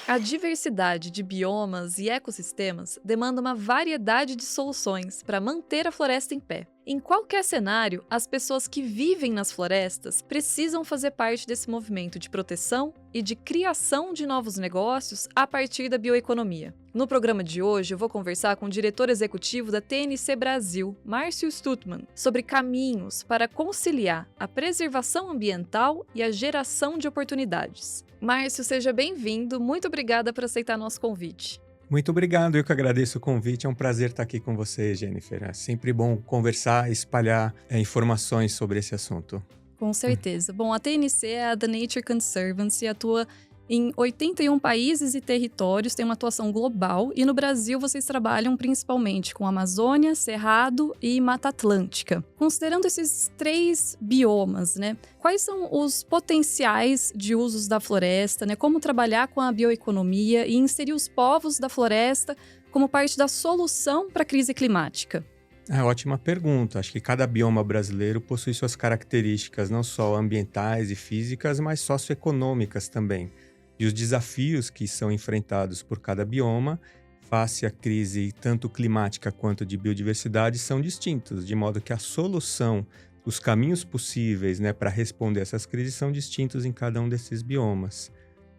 A diversidade de biomas e ecossistemas demanda uma variedade de soluções para manter a floresta em pé. Em qualquer cenário, as pessoas que vivem nas florestas precisam fazer parte desse movimento de proteção e de criação de novos negócios a partir da bioeconomia. No programa de hoje, eu vou conversar com o diretor executivo da TNC Brasil, Márcio Stutman, sobre caminhos para conciliar a preservação ambiental e a geração de oportunidades. Márcio, seja bem-vindo. Muito obrigada por aceitar nosso convite. Muito obrigado, eu que agradeço o convite. É um prazer estar aqui com você, Jennifer. É sempre bom conversar e espalhar informações sobre esse assunto. Com Hum. certeza. Bom, a TNC é a The Nature Conservancy, atua em 81 países e territórios, tem uma atuação global e no Brasil vocês trabalham principalmente com Amazônia, Cerrado e Mata Atlântica. Considerando esses três biomas, né? Quais são os potenciais de usos da floresta, né? Como trabalhar com a bioeconomia e inserir os povos da floresta como parte da solução para a crise climática? Ótima pergunta. Acho que cada bioma brasileiro possui suas características, não só ambientais e físicas, mas socioeconômicas também. E os desafios que são enfrentados por cada bioma, face à crise tanto climática quanto de biodiversidade, são distintos, de modo que a solução, os caminhos possíveis, né, para responder essas crises são distintos em cada um desses biomas.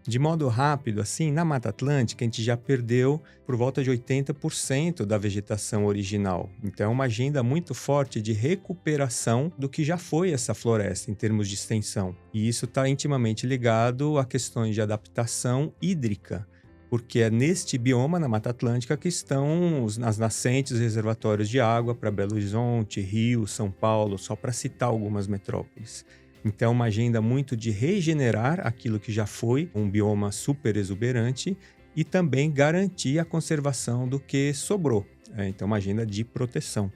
De modo rápido, assim, na Mata Atlântica, a gente já perdeu por volta de 80% da vegetação original. Então, é uma agenda muito forte de recuperação do que já foi essa floresta em termos de extensão. E isso está intimamente ligado a questões de adaptação hídrica, porque é neste bioma, na Mata Atlântica, que estão as nascentes, os reservatórios de água para Belo Horizonte, Rio, São Paulo, só para citar algumas metrópoles. Então, uma agenda muito de regenerar aquilo que já foi um bioma super exuberante e também garantir a conservação do que sobrou. Então, uma agenda de proteção.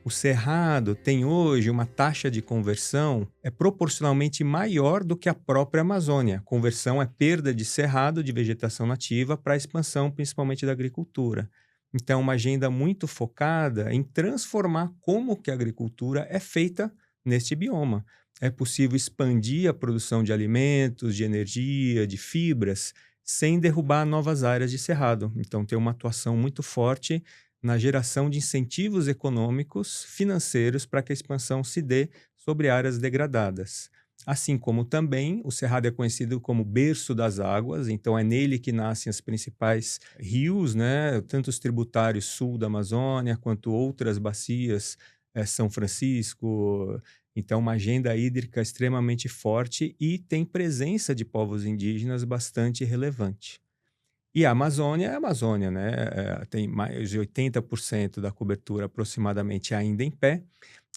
O Cerrado tem hoje uma taxa de conversão proporcionalmente maior do que a própria Amazônia. Conversão é perda de cerrado, de vegetação nativa, para a expansão principalmente da agricultura. Então, uma agenda muito focada em transformar como que a agricultura é feita neste bioma. É possível expandir a produção de alimentos, de energia, de fibras, sem derrubar novas áreas de cerrado. Então, tem uma atuação muito forte na geração de incentivos econômicos, financeiros, para que a expansão se dê sobre áreas degradadas. Assim como também o Cerrado é conhecido como berço das águas, então é nele que nascem os principais rios, né? Tanto os tributários sul da Amazônia, quanto outras bacias, São Francisco. Então, uma agenda hídrica extremamente forte e tem presença de povos indígenas bastante relevante. E a Amazônia é a Amazônia, né? Tem mais de 80% da cobertura aproximadamente ainda em pé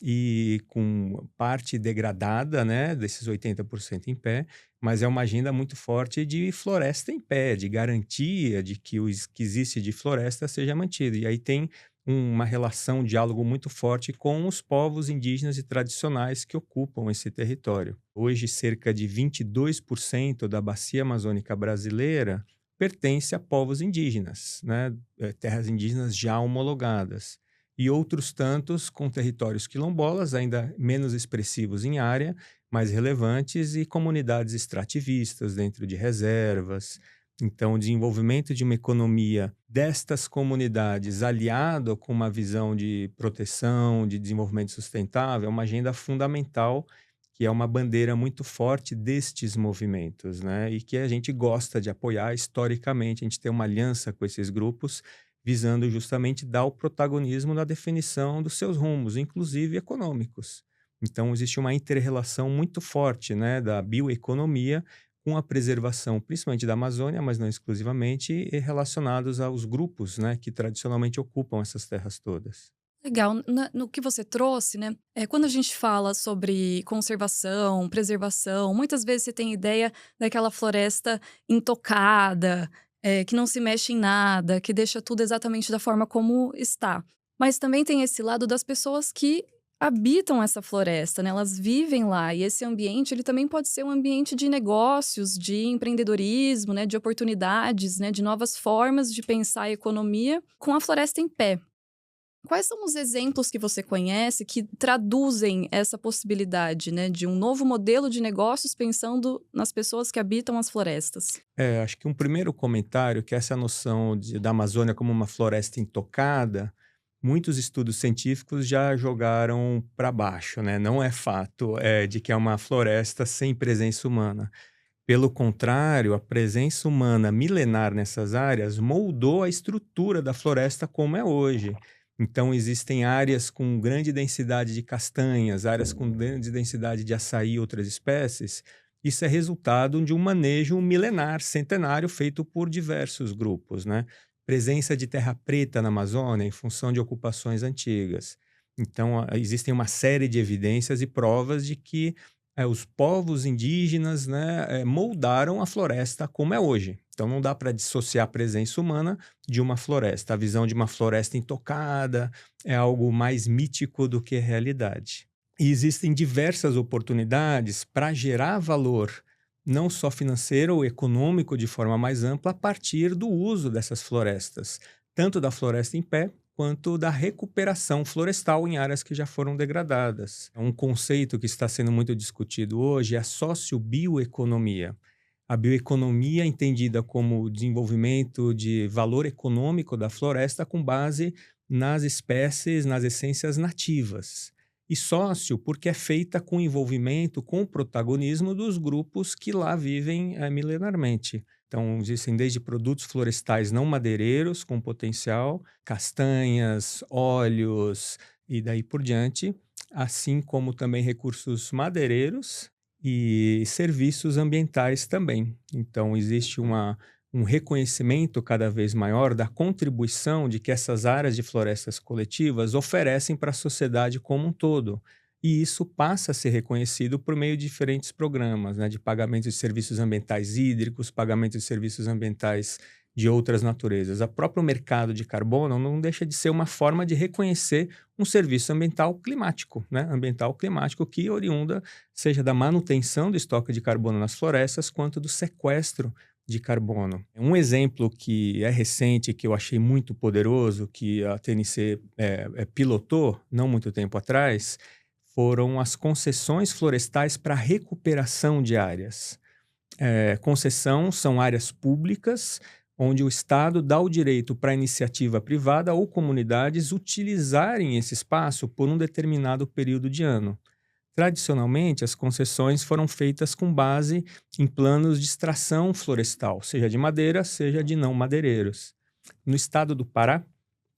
e com parte degradada, né, desses 80% em pé, mas é uma agenda muito forte de floresta em pé, de garantia de que o que existe de floresta seja mantido. E aí tem uma relação, um diálogo muito forte com os povos indígenas e tradicionais que ocupam esse território. Hoje, cerca de 22% da bacia amazônica brasileira pertence a povos indígenas, né, terras indígenas já homologadas e outros tantos com territórios quilombolas, ainda menos expressivos em área, mais relevantes, e comunidades extrativistas dentro de reservas. Então, o desenvolvimento de uma economia destas comunidades, aliado com uma visão de proteção, de desenvolvimento sustentável, é uma agenda fundamental, que é uma bandeira muito forte destes movimentos, né? E que a gente gosta de apoiar historicamente, a gente tem uma aliança com esses grupos visando justamente dar o protagonismo na definição dos seus rumos, inclusive econômicos. Então, existe uma inter-relação muito forte, né, da bioeconomia com a preservação, principalmente da Amazônia, mas não exclusivamente, e relacionados aos grupos, né, que tradicionalmente ocupam essas terras todas. Legal. No que você trouxe, né? Quando a gente fala sobre conservação, preservação, muitas vezes você tem ideia daquela floresta intocada, que não se mexe em nada, que deixa tudo exatamente da forma como está. Mas também tem esse lado das pessoas que habitam essa floresta, né? Elas vivem lá e esse ambiente, ele também pode ser um ambiente de negócios, de empreendedorismo, né? De oportunidades, né? De novas formas de pensar a economia com a floresta em pé. Quais são os exemplos que você conhece que traduzem essa possibilidade, né, de um novo modelo de negócios pensando nas pessoas que habitam as florestas? Acho que um primeiro comentário que essa noção da Amazônia como uma floresta intocada, muitos estudos científicos já jogaram para baixo, né? Não é fato de que é uma floresta sem presença humana. Pelo contrário, a presença humana milenar nessas áreas moldou a estrutura da floresta como é hoje. Então, existem áreas com grande densidade de castanhas, áreas com grande densidade de açaí e outras espécies. Isso é resultado de um manejo milenar, centenário, feito por diversos grupos, né? Presença de terra preta na Amazônia em função de ocupações antigas. Então, existem uma série de evidências e provas de que os povos indígenas, né, moldaram a floresta como é hoje. Então, não dá para dissociar a presença humana de uma floresta. A visão de uma floresta intocada é algo mais mítico do que realidade. E existem diversas oportunidades para gerar valor, não só financeiro ou econômico de forma mais ampla, a partir do uso dessas florestas, tanto da floresta em pé, quanto da recuperação florestal em áreas que já foram degradadas. Um conceito que está sendo muito discutido hoje é a sociobioeconomia. A bioeconomia é entendida como o desenvolvimento de valor econômico da floresta com base nas espécies, nas essências nativas. E sócio porque é feita com envolvimento, com o protagonismo dos grupos que lá vivem milenarmente. Então, existem desde produtos florestais não madeireiros com potencial, castanhas, óleos e daí por diante, assim como também recursos madeireiros e serviços ambientais também. Então, existe um reconhecimento cada vez maior da contribuição de que essas áreas de florestas coletivas oferecem para a sociedade como um todo. E isso passa a ser reconhecido por meio de diferentes programas, né, de pagamento de serviços ambientais hídricos, pagamento de serviços ambientais de outras naturezas. O próprio mercado de carbono não deixa de ser uma forma de reconhecer um serviço ambiental climático, né, ambiental climático que oriunda seja da manutenção do estoque de carbono nas florestas, quanto do sequestro de carbono. Um exemplo que é recente, que eu achei muito poderoso, que a TNC pilotou não muito tempo atrás, foram as concessões florestais para recuperação de áreas. Concessão são áreas públicas onde o Estado dá o direito para a iniciativa privada ou comunidades utilizarem esse espaço por um determinado período de ano. Tradicionalmente, as concessões foram feitas com base em planos de extração florestal, seja de madeira, seja de não madeireiros. No estado do Pará,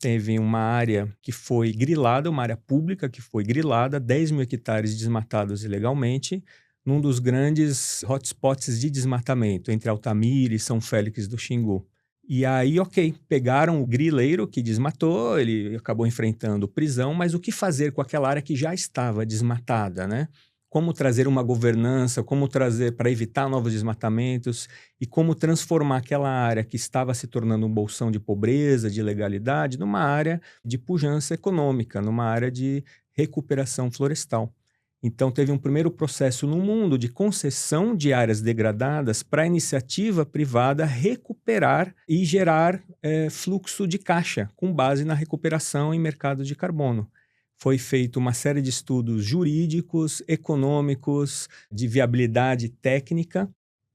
teve uma área que foi grilada, uma área pública que foi grilada, 10 mil hectares desmatados ilegalmente, num dos grandes hotspots de desmatamento, entre Altamira e São Félix do Xingu. E aí, ok, pegaram o grileiro que desmatou, ele acabou enfrentando prisão, mas o que fazer com aquela área que já estava desmatada, né? Como trazer uma governança, como trazer para evitar novos desmatamentos e como transformar aquela área que estava se tornando um bolsão de pobreza, de ilegalidade, numa área de pujança econômica, numa área de recuperação florestal. Então, teve um primeiro processo no mundo de concessão de áreas degradadas para a iniciativa privada recuperar e gerar fluxo de caixa, com base na recuperação em mercado de carbono. Foi feita uma série de estudos jurídicos, econômicos, de viabilidade técnica.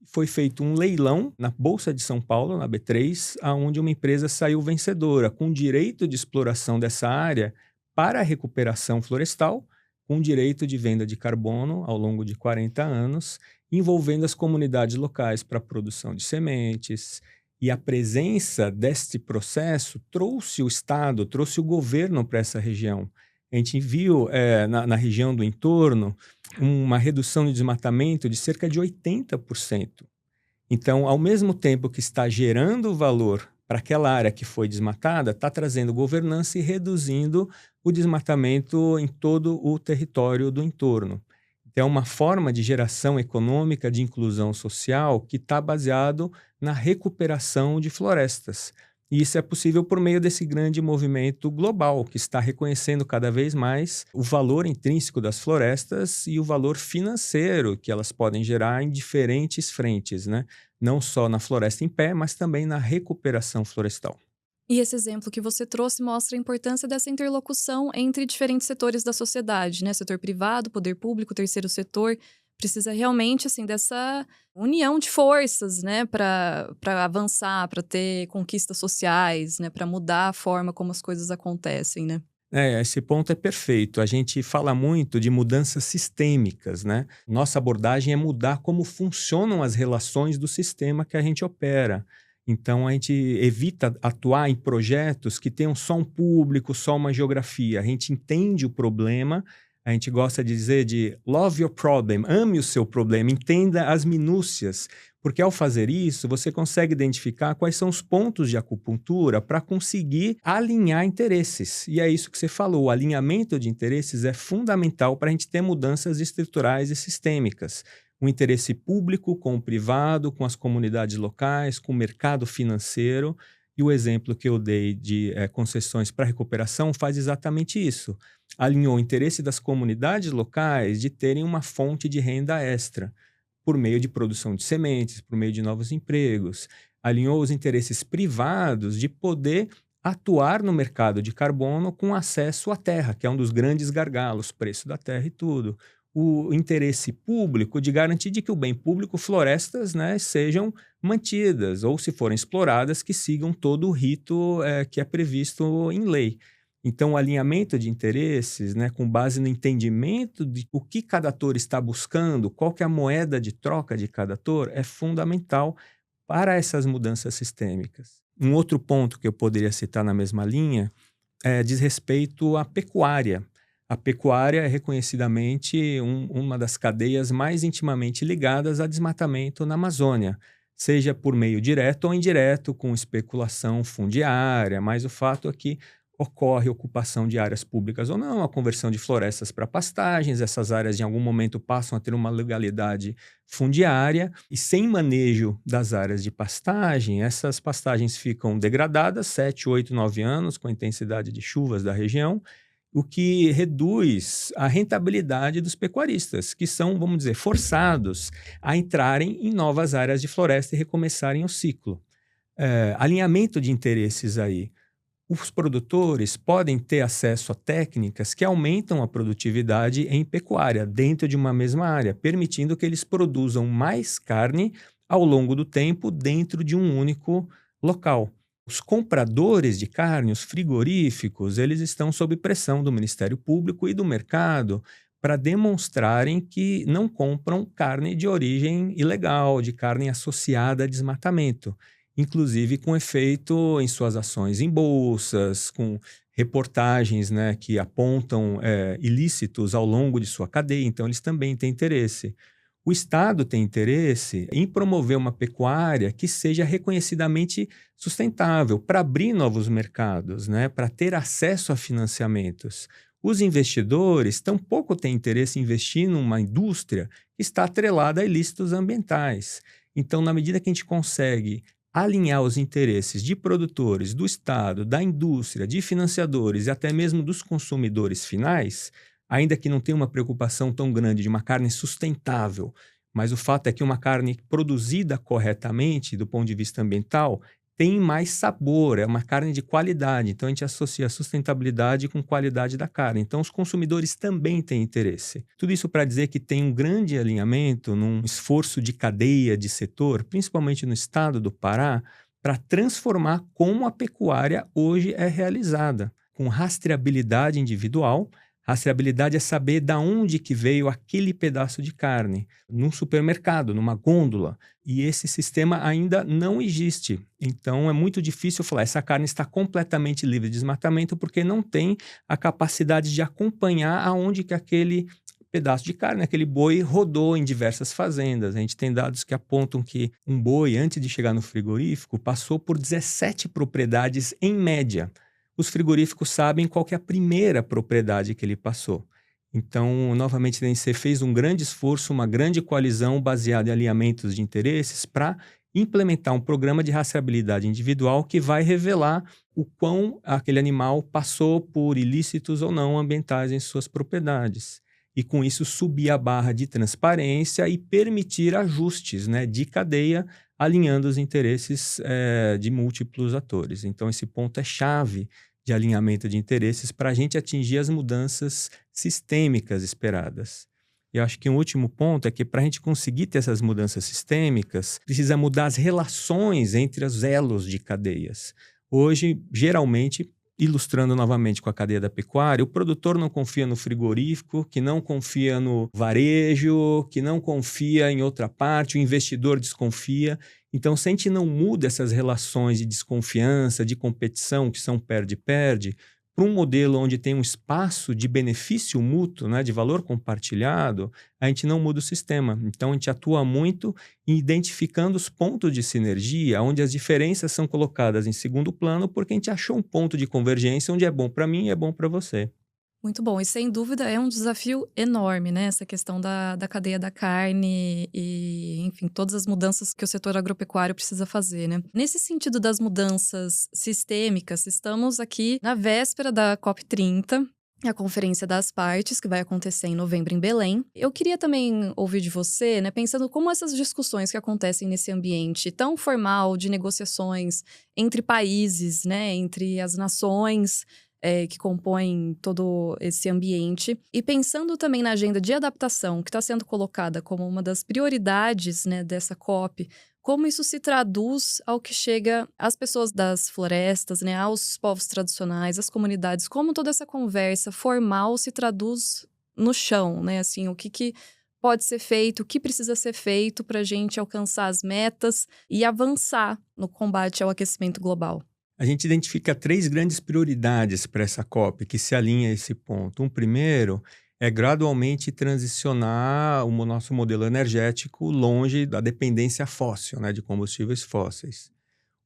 Foi feito um leilão na Bolsa de São Paulo, na B3, onde uma empresa saiu vencedora, com direito de exploração dessa área para a recuperação florestal, com direito de venda de carbono ao longo de 40 anos, envolvendo as comunidades locais para a produção de sementes. E a presença deste processo trouxe o Estado, trouxe o governo para essa região. A gente viu na região do entorno uma redução de desmatamento de cerca de 80%. Então, ao mesmo tempo que está gerando valor para aquela área que foi desmatada, está trazendo governança e reduzindo o desmatamento em todo o território do entorno. Então, é uma forma de geração econômica, de inclusão social, que está baseado na recuperação de florestas. E isso é possível por meio desse grande movimento global, que está reconhecendo cada vez mais o valor intrínseco das florestas e o valor financeiro que elas podem gerar em diferentes frentes, né? Não só na floresta em pé, mas também na recuperação florestal. E esse exemplo que você trouxe mostra a importância dessa interlocução entre diferentes setores da sociedade, né? Setor privado, poder público, terceiro setor. Precisa realmente, assim, dessa união de forças, né? Para avançar, para ter conquistas sociais, né? Para mudar a forma como as coisas acontecem, né? Esse ponto é perfeito. A gente fala muito de mudanças sistêmicas, né? Nossa abordagem é mudar como funcionam as relações do sistema que a gente opera. Então, a gente evita atuar em projetos que tenham só um público, só uma geografia. A gente entende o problema, a gente gosta de dizer de love your problem, ame o seu problema, entenda as minúcias. Porque ao fazer isso, você consegue identificar quais são os pontos de acupuntura para conseguir alinhar interesses. E é isso que você falou, o alinhamento de interesses é fundamental para a gente ter mudanças estruturais e sistêmicas. O interesse público com o privado, com as comunidades locais, com o mercado financeiro. E o exemplo que eu dei de concessões para recuperação faz exatamente isso. Alinhou o interesse das comunidades locais de terem uma fonte de renda extra por meio de produção de sementes, por meio de novos empregos. Alinhou os interesses privados de poder atuar no mercado de carbono com acesso à terra, que é um dos grandes gargalos, preço da terra e tudo. O interesse público de garantir de que o bem público, florestas, né, sejam mantidas, ou se forem exploradas, que sigam todo o rito que é previsto em lei. Então, o alinhamento de interesses, né, com base no entendimento de o que cada ator está buscando, qual que é a moeda de troca de cada ator, é fundamental para essas mudanças sistêmicas. Um outro ponto que eu poderia citar na mesma linha diz respeito à pecuária. A pecuária é reconhecidamente uma das cadeias mais intimamente ligadas a desmatamento na Amazônia, seja por meio direto ou indireto, com especulação fundiária, mas o fato é que ocorre ocupação de áreas públicas ou não, a conversão de florestas para pastagens, essas áreas em algum momento passam a ter uma legalidade fundiária e sem manejo das áreas de pastagem, essas pastagens ficam degradadas 7, 8, 9 anos com a intensidade de chuvas da região, o que reduz a rentabilidade dos pecuaristas, que são, vamos dizer, forçados a entrarem em novas áreas de floresta e recomeçarem o ciclo. Alinhamento de interesses aí. Os produtores podem ter acesso a técnicas que aumentam a produtividade em pecuária dentro de uma mesma área, permitindo que eles produzam mais carne ao longo do tempo dentro de um único local. Os compradores de carne, os frigoríficos, eles estão sob pressão do Ministério Público e do mercado para demonstrarem que não compram carne de origem ilegal, de carne associada a desmatamento, inclusive com efeito em suas ações em bolsas, com reportagens, né, que apontam ilícitos ao longo de sua cadeia, então eles também têm interesse. O Estado tem interesse em promover uma pecuária que seja reconhecidamente sustentável, para abrir novos mercados, né, para ter acesso a financiamentos. Os investidores tampouco têm interesse em investir numa indústria que está atrelada a ilícitos ambientais. Então, na medida que a gente consegue alinhar os interesses de produtores, do Estado, da indústria, de financiadores e até mesmo dos consumidores finais, ainda que não tenha uma preocupação tão grande de uma carne sustentável, mas o fato é que uma carne produzida corretamente, do ponto de vista ambiental, tem mais sabor, é uma carne de qualidade. Então, a gente associa a sustentabilidade com qualidade da carne. Então, os consumidores também têm interesse. Tudo isso para dizer que tem um grande alinhamento num esforço de cadeia, de setor, principalmente no estado do Pará, para transformar como a pecuária hoje é realizada, com rastreabilidade individual. Rastreabilidade é saber de onde que veio aquele pedaço de carne, num supermercado, numa gôndola. E esse sistema ainda não existe. Então, é muito difícil falar, essa carne está completamente livre de desmatamento, porque não tem a capacidade de acompanhar aonde que aquele pedaço de carne, aquele boi rodou em diversas fazendas. A gente tem dados que apontam que um boi, antes de chegar no frigorífico, passou por 17 propriedades em média. Os frigoríficos sabem qual que é a primeira propriedade que ele passou. Então, novamente, a DNC fez um grande esforço, uma grande coalizão baseada em alinhamentos de interesses para implementar um programa de rastreabilidade individual que vai revelar o quão aquele animal passou por ilícitos ou não ambientais em suas propriedades. e com isso subir a barra de transparência e permitir ajustes, né, de cadeia, alinhando os interesses de múltiplos atores. Então, esse ponto é chave de alinhamento de interesses para a gente atingir as mudanças sistêmicas esperadas. E eu acho que um último ponto é que para a gente conseguir ter essas mudanças sistêmicas, precisa mudar as relações entre os elos de cadeias. Hoje, geralmente, ilustrando novamente com a cadeia da pecuária, o produtor não confia no frigorífico, que não confia no varejo, que não confia em outra parte, o investidor desconfia. Então, se a gente não muda essas relações de desconfiança, de competição, que são perde-perde, para um modelo onde tem um espaço de benefício mútuo, né, de valor compartilhado, a gente não muda o sistema. Então, a gente atua muito em identificando os pontos de sinergia, onde as diferenças são colocadas em segundo plano, porque a gente achou um ponto de convergência onde é bom para mim e é bom para você. Muito bom, e sem dúvida é um desafio enorme, né, essa questão da cadeia da carne e, enfim, todas as mudanças que o setor agropecuário precisa fazer, né. Nesse sentido das mudanças sistêmicas, estamos aqui na véspera da COP30, a Conferência das Partes, que vai acontecer em novembro em Belém. Eu queria também ouvir de você, né, pensando como essas discussões que acontecem nesse ambiente tão formal de negociações entre países, né, entre as nações, que compõem todo esse ambiente. E pensando também na agenda de adaptação, que está sendo colocada como uma das prioridades, né, dessa COP, como isso se traduz ao que chega às pessoas das florestas, né, aos povos tradicionais, às comunidades, como toda essa conversa formal se traduz no chão, né, assim, o que pode ser feito, o que precisa ser feito para a gente alcançar as metas e avançar no combate ao aquecimento global. A gente identifica 3 grandes prioridades para essa COP que se alinha a esse ponto. Um primeiro é gradualmente transicionar o nosso modelo energético longe da dependência fóssil, né, de combustíveis fósseis.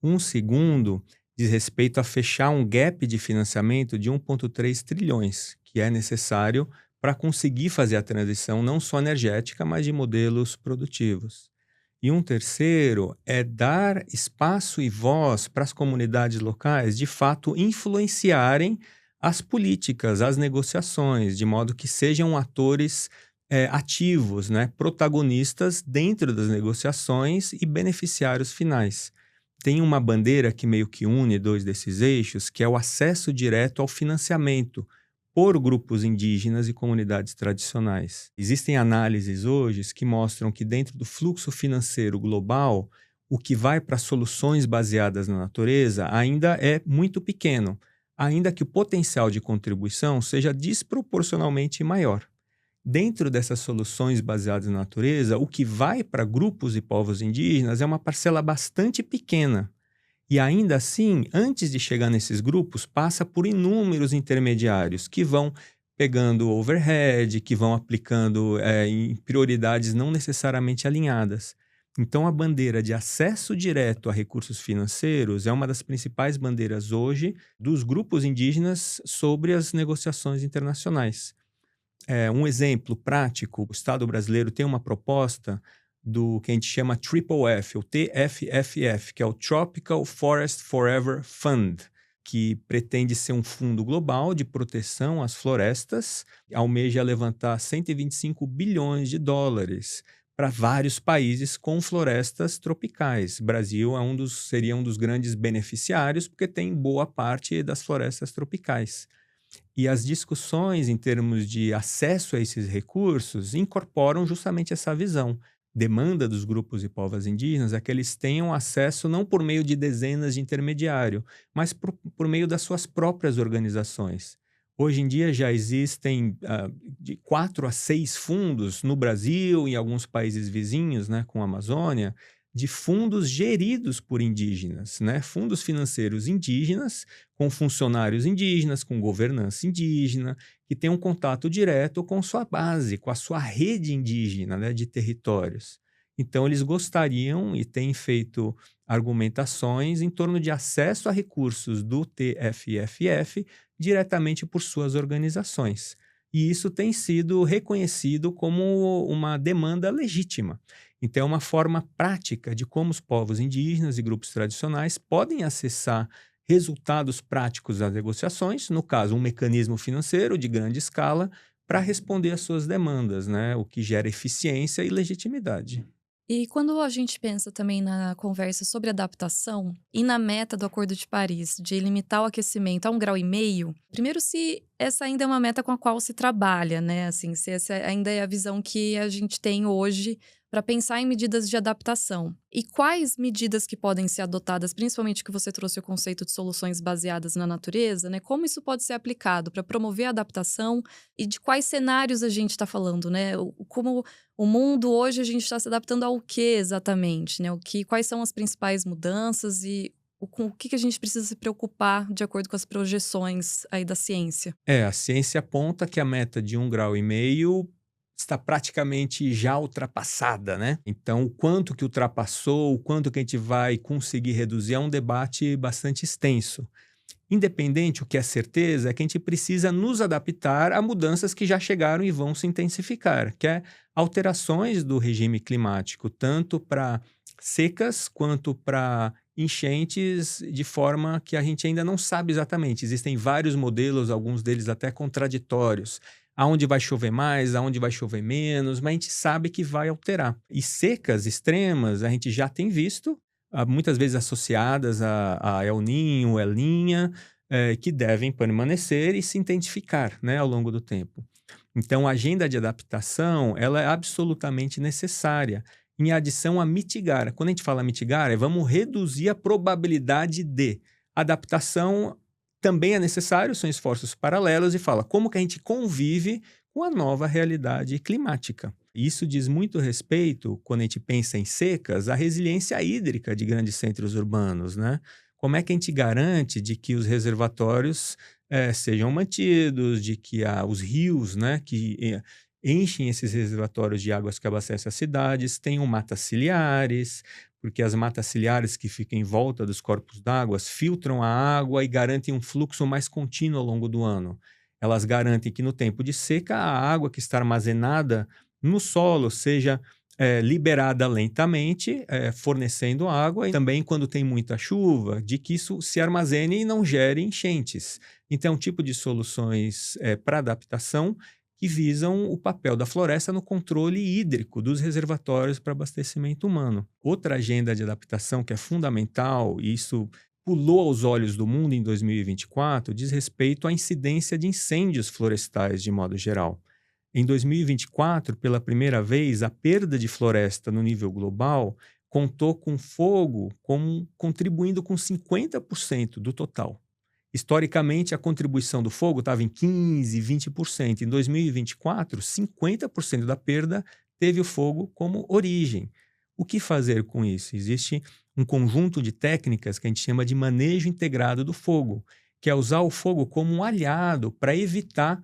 Um segundo diz respeito a fechar um gap de financiamento de 1,3 trilhões, que é necessário para conseguir fazer a transição não só energética, mas de modelos produtivos. E um terceiro é dar espaço e voz para as comunidades locais, de fato, influenciarem as políticas, as negociações, de modo que sejam atores ativos, né, protagonistas dentro das negociações e beneficiários finais. Tem uma bandeira que meio que une 2 desses eixos, que é o acesso direto ao financiamento por grupos indígenas e comunidades tradicionais. Existem análises hoje que mostram que dentro do fluxo financeiro global, o que vai para soluções baseadas na natureza ainda é muito pequeno, ainda que o potencial de contribuição seja desproporcionalmente maior. Dentro dessas soluções baseadas na natureza, o que vai para grupos e povos indígenas é uma parcela bastante pequena. E ainda assim, antes de chegar nesses grupos, passa por inúmeros intermediários que vão pegando overhead, que vão aplicando em prioridades não necessariamente alinhadas. Então, a bandeira de acesso direto a recursos financeiros é uma das principais bandeiras hoje dos grupos indígenas sobre as negociações internacionais. Um exemplo prático, o Estado brasileiro tem uma proposta do que a gente chama Triple F, o TFFF, que é o Tropical Forest Forever Fund, que pretende ser um fundo global de proteção às florestas, almeja levantar 125 bilhões de dólares para vários países com florestas tropicais. O Brasil seria um dos grandes beneficiários, porque tem boa parte das florestas tropicais. E as discussões em termos de acesso a esses recursos incorporam justamente essa visão. Demanda dos grupos e povos indígenas é que eles tenham acesso não por meio de dezenas de intermediários, mas por meio das suas próprias organizações. Hoje em dia já existem de 4 a 6 fundos no Brasil e em alguns países vizinhos, né, com a Amazônia, de fundos geridos por indígenas, né? Fundos financeiros indígenas, com funcionários indígenas, com governança indígena, que tem um contato direto com sua base, com a sua rede indígena, né, de territórios. Então, eles gostariam e têm feito argumentações em torno de acesso a recursos do TFFF diretamente por suas organizações. E isso tem sido reconhecido como uma demanda legítima. Então, é uma forma prática de como os povos indígenas e grupos tradicionais podem acessar resultados práticos das negociações, no caso, um mecanismo financeiro de grande escala, para responder às suas demandas, né? O que gera eficiência e legitimidade. E quando a gente pensa também na conversa sobre adaptação e na meta do Acordo de Paris de limitar o aquecimento a 1,5 graus, primeiro se essa ainda é uma meta com a qual se trabalha, né? Assim, se essa ainda é a visão que a gente tem hoje para pensar em medidas de adaptação. E quais medidas que podem ser adotadas, principalmente que você trouxe o conceito de soluções baseadas na natureza, né? Como isso pode ser aplicado para promover a adaptação e de quais cenários a gente está falando, né? Como o mundo hoje a gente está se adaptando ao que exatamente, né? Quais são as principais mudanças e com o que a gente precisa se preocupar de acordo com as projeções aí da ciência? A ciência aponta que a meta de 1,5 graus está praticamente já ultrapassada, né? Então, o quanto que ultrapassou, o quanto que a gente vai conseguir reduzir é um debate bastante extenso. Independente, o que é certeza é que a gente precisa nos adaptar a mudanças que já chegaram e vão se intensificar, que é alterações do regime climático, tanto para secas quanto para enchentes, de forma que a gente ainda não sabe exatamente. Existem vários modelos, alguns deles até contraditórios. Aonde vai chover mais, aonde vai chover menos, mas a gente sabe que vai alterar. E secas extremas, a gente já tem visto, muitas vezes associadas a El Niño, El Niña, que devem permanecer e se intensificar, né, ao longo do tempo. Então, a agenda de adaptação, ela é absolutamente necessária, em adição a mitigar. Quando a gente fala mitigar, vamos reduzir a probabilidade de adaptação. Também é necessário, são esforços paralelos, e fala como que a gente convive com a nova realidade climática. Isso diz muito respeito, quando a gente pensa em secas, à resiliência hídrica de grandes centros urbanos, né? Como é que a gente garante de que os reservatórios sejam mantidos, de que os rios, né, que enchem esses reservatórios de águas que abastecem as cidades, tenham matas ciliares, porque as matas ciliares que ficam em volta dos corpos d'água filtram a água e garantem um fluxo mais contínuo ao longo do ano. Elas garantem que no tempo de seca a água que está armazenada no solo seja liberada lentamente, fornecendo água, e também quando tem muita chuva, de que isso se armazene e não gere enchentes. Então, é um tipo de soluções para adaptação que visam o papel da floresta no controle hídrico dos reservatórios para abastecimento humano. Outra agenda de adaptação que é fundamental, e isso pulou aos olhos do mundo em 2024, diz respeito à incidência de incêndios florestais de modo geral. Em 2024, pela primeira vez, a perda de floresta no nível global contou com fogo contribuindo com 50% do total. Historicamente, a contribuição do fogo estava em 15%, 20%. Em 2024, 50% da perda teve o fogo como origem. O que fazer com isso? Existe um conjunto de técnicas que a gente chama de manejo integrado do fogo, que é usar o fogo como um aliado para evitar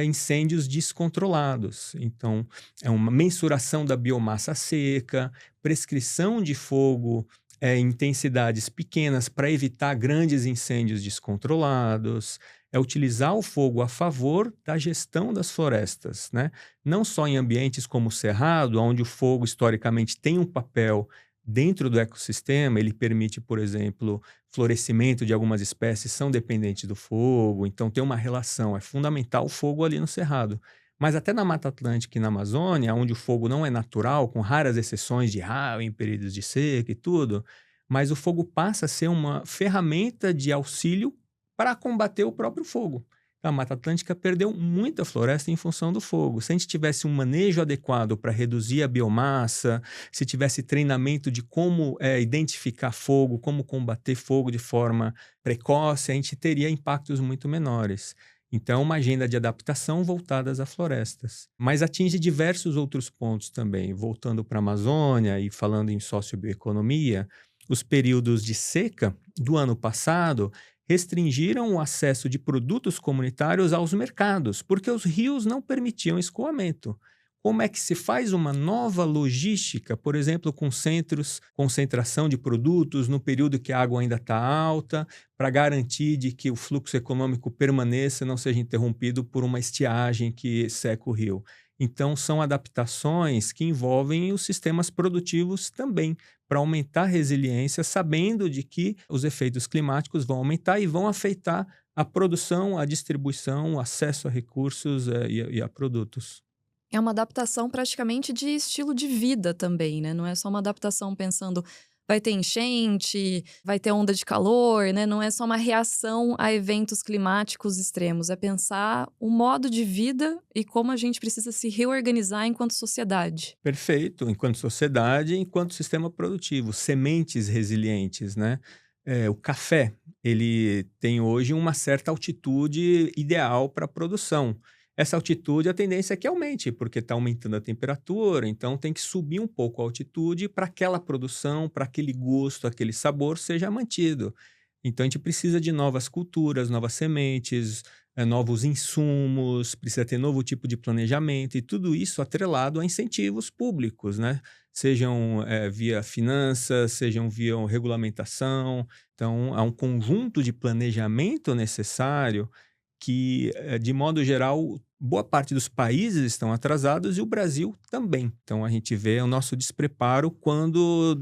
incêndios descontrolados. Então, é uma mensuração da biomassa seca, prescrição de fogo em intensidades pequenas para evitar grandes incêndios descontrolados, é utilizar o fogo a favor da gestão das florestas, né? Não só em ambientes como o cerrado, onde o fogo historicamente tem um papel dentro do ecossistema, ele permite, por exemplo, florescimento de algumas espécies são dependentes do fogo, então tem uma relação, é fundamental o fogo ali no cerrado. Mas até na Mata Atlântica e na Amazônia, onde o fogo não é natural, com raras exceções de raio em períodos de seca e tudo, mas o fogo passa a ser uma ferramenta de auxílio para combater o próprio fogo. A Mata Atlântica perdeu muita floresta em função do fogo. Se a gente tivesse um manejo adequado para reduzir a biomassa, se tivesse treinamento de como identificar fogo, como combater fogo de forma precoce, a gente teria impactos muito menores. Então, uma agenda de adaptação voltada às florestas. Mas atinge diversos outros pontos também. Voltando para a Amazônia e falando em sociobioeconomia, os períodos de seca do ano passado restringiram o acesso de produtos comunitários aos mercados, porque os rios não permitiam escoamento. Como é que se faz uma nova logística, por exemplo, com centros, concentração de produtos no período que a água ainda está alta, para garantir de que o fluxo econômico permaneça e não seja interrompido por uma estiagem que seca o rio? Então, são adaptações que envolvem os sistemas produtivos também, para aumentar a resiliência, sabendo de que os efeitos climáticos vão aumentar e vão afetar a produção, a distribuição, o acesso a recursos e a produtos. É uma adaptação praticamente de estilo de vida também, né, não é só uma adaptação pensando: vai ter enchente, vai ter onda de calor, né, não é só uma reação a eventos climáticos extremos, é pensar o modo de vida e como a gente precisa se reorganizar enquanto sociedade. Perfeito, enquanto sociedade, enquanto sistema produtivo, sementes resilientes, né? O café, ele tem hoje uma certa altitude ideal para a produção. Essa altitude, a tendência é que aumente, porque está aumentando a temperatura, então tem que subir um pouco a altitude para aquela produção, para aquele gosto, aquele sabor seja mantido. Então a gente precisa de novas culturas, novas sementes, novos insumos, precisa ter novo tipo de planejamento e tudo isso atrelado a incentivos públicos, né? Sejam via finanças, sejam via regulamentação. Então, há um conjunto de planejamento necessário que, de modo geral, boa parte dos países estão atrasados e o Brasil também. Então, a gente vê o nosso despreparo quando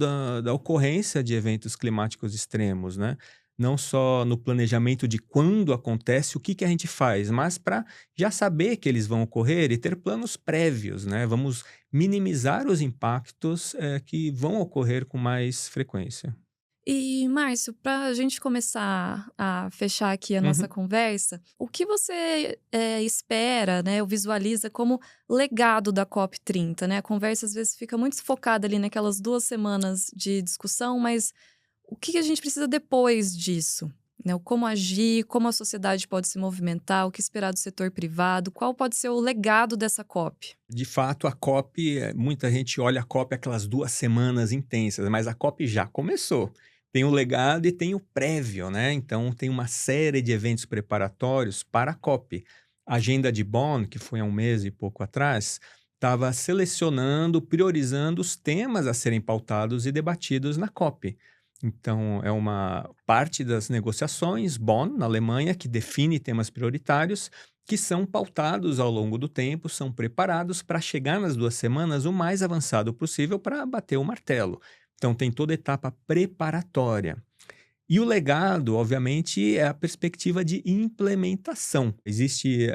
da ocorrência de eventos climáticos extremos, né? Não só no planejamento de quando acontece, o que que a gente faz, mas para já saber que eles vão ocorrer e ter planos prévios, né? Vamos minimizar os impactos, que vão ocorrer com mais frequência. E, Márcio, para a gente começar a fechar aqui a nossa Uhum. conversa, o que você espera, né, ou visualiza como legado da COP30, né? A conversa às vezes fica muito focada ali naquelas 2 semanas de discussão, mas o que a gente precisa depois disso? Né? O como agir, como a sociedade pode se movimentar, o que esperar do setor privado, qual pode ser o legado dessa COP? De fato, a COP, muita gente olha a COP aquelas 2 semanas intensas, mas a COP já começou. Tem o legado e tem o prévio, né? Então, tem uma série de eventos preparatórios para a COP. A agenda de Bonn, que foi há um mês e pouco atrás, estava selecionando, priorizando os temas a serem pautados e debatidos na COP. Então, é uma parte das negociações, Bonn, na Alemanha, que define temas prioritários, que são pautados ao longo do tempo, são preparados para chegar nas 2 semanas o mais avançado possível para bater o martelo. Então, tem toda a etapa preparatória. E o legado, obviamente, é a perspectiva de implementação. Existe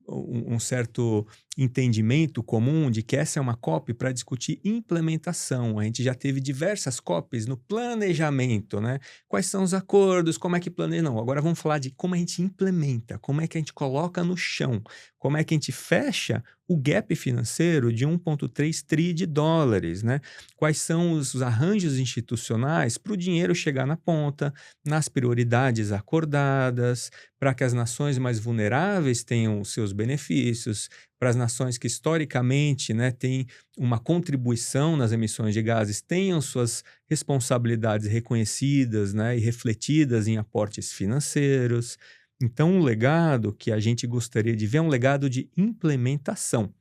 um certo entendimento comum de que essa é uma COP para discutir implementação. A gente já teve diversas COPs no planejamento, né? Quais são os acordos, como é que planeja? Não, agora vamos falar de como a gente implementa, como é que a gente coloca no chão, como é que a gente fecha o gap financeiro de 1,3 tri de dólares, né? Quais são os arranjos institucionais para o dinheiro chegar na ponta, nas prioridades acordadas, para que as nações mais vulneráveis tenham os seus benefícios, para as nações que historicamente, né, têm uma contribuição nas emissões de gases, tenham suas responsabilidades reconhecidas, né, e refletidas em aportes financeiros. Então, um legado que a gente gostaria de ver é um legado de implementação,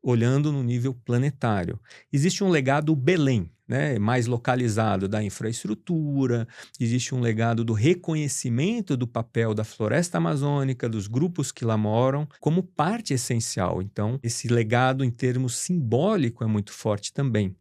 olhando no nível planetário. Existe um legado Belém, né, mais localizado da infraestrutura, existe um legado do reconhecimento do papel da floresta amazônica, dos grupos que lá moram, como parte essencial. Então, esse legado em termos simbólico é muito forte também.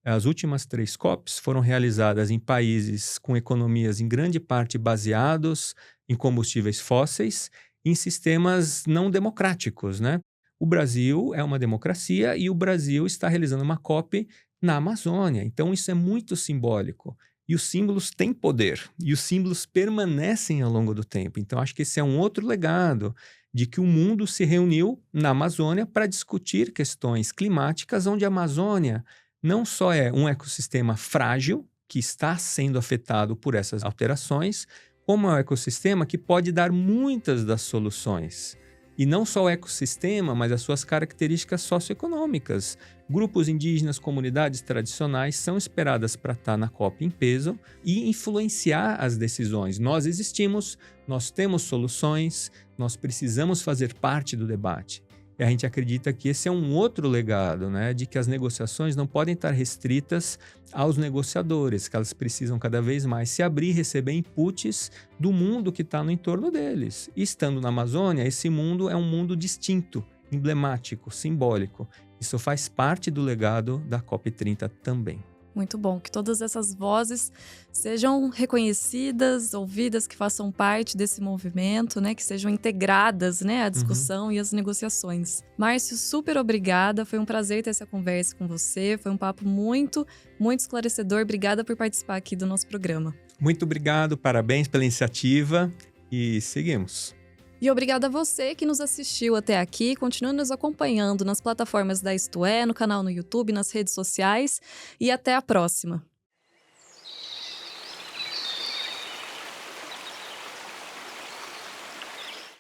As últimas 3 COPs foram realizadas em países com economias em grande parte baseados em combustíveis fósseis, em sistemas não democráticos, né? O Brasil é uma democracia e o Brasil está realizando uma COP na Amazônia. Então, isso é muito simbólico. E os símbolos têm poder. E os símbolos permanecem ao longo do tempo. Então, acho que esse é um outro legado de que o mundo se reuniu na Amazônia para discutir questões climáticas, onde a Amazônia não só é um ecossistema frágil, que está sendo afetado por essas alterações, como é um ecossistema que pode dar muitas das soluções. E não só o ecossistema, mas as suas características socioeconômicas. Grupos indígenas, comunidades tradicionais são esperadas para estar na COP em peso e influenciar as decisões. Nós existimos, nós temos soluções, nós precisamos fazer parte do debate. E a gente acredita que esse é um outro legado, né, de que as negociações não podem estar restritas aos negociadores, que elas precisam cada vez mais se abrir e receber inputs do mundo que está no entorno deles. E estando na Amazônia, esse mundo é um mundo distinto, emblemático, simbólico. Isso faz parte do legado da COP30 também. Muito bom, que todas essas vozes sejam reconhecidas, ouvidas, que façam parte desse movimento, né? Que sejam integradas, né, à Uhum. discussão e às negociações. Márcio, super obrigada, foi um prazer ter essa conversa com você, foi um papo muito, muito esclarecedor. Obrigada por participar aqui do nosso programa. Muito obrigado, parabéns pela iniciativa e seguimos. E obrigada a você que nos assistiu até aqui. Continue nos acompanhando nas plataformas da Isto É, no canal no YouTube, nas redes sociais. E até a próxima!